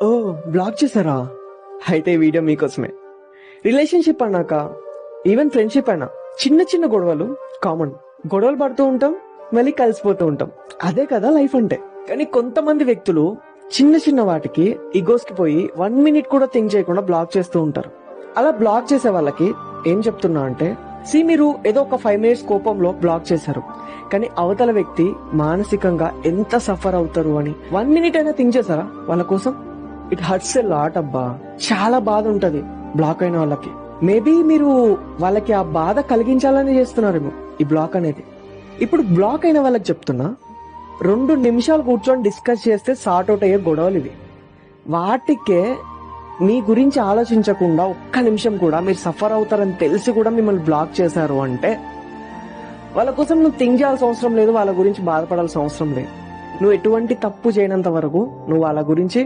ఓ, black చేశారా? అయితే ఈ వీడియో మీకోసమే. రిలేషన్షిప్ అన్నాక, ఈవెన్ ఫ్రెండ్షిప్ అయినా చిన్న చిన్న గొడవలు కామన్. గొడవలు పడుతూ ఉంటాం, మళ్ళీ కలిసిపోతూ ఉంటాం. అదే కదా లైఫ్ అంటే. కానీ కొంతమంది వ్యక్తులు చిన్న చిన్న వాటికి ఈగోస్ కి పోయి 1 మినిట్ కూడా థింక్ చేయకుండా బ్లాక్ చేస్తూ ఉంటారు. అలా బ్లాక్ చేసే వాళ్ళకి ఏం చెప్తున్నా అంటే, మీరు ఏదో ఒక 5 మినిట్స్ కోపంలో బ్లాక్ చేశారు, కానీ అవతల వ్యక్తి మానసికంగా ఎంత సఫర్ అవుతారు అని 1 మినిట్ అయినా థింక్ చేశారా వాళ్ళ కోసం? ఇట్ హర్ట్స్ ఎ లాట్ అబ్బా. చాలా బాధ ఉంటది బ్లాక్ అయిన వాళ్ళకి. మేబీ మీరు వాళ్ళకి ఆ బాధ కలిగించాలని చేస్తున్నారేమో ఈ బ్లాక్ అనేది. ఇప్పుడు బ్లాక్ అయిన వాళ్ళకి చెప్తున్నా, 2 నిమిషాలు కూర్చొని డిస్కస్ చేస్తే సార్ట్ అవుట్ అయ్యే గొడవలు ఇవి. వాటికే మీ గురించి ఆలోచించకుండా ఒక్క నిమిషం కూడా మీరు సఫర్ అవుతారని తెలిసి కూడా మిమ్మల్ని బ్లాక్ చేశారు అంటే, వాళ్ళ కోసం నువ్వు థింక్ చేయాల్సిన అవసరం లేదు, వాళ్ళ గురించి బాధపడాల్సిన అవసరం లేదు. నువ్వు ఎటువంటి తప్పు చేయనంత వరకు నువ్వు వాళ్ళ గురించి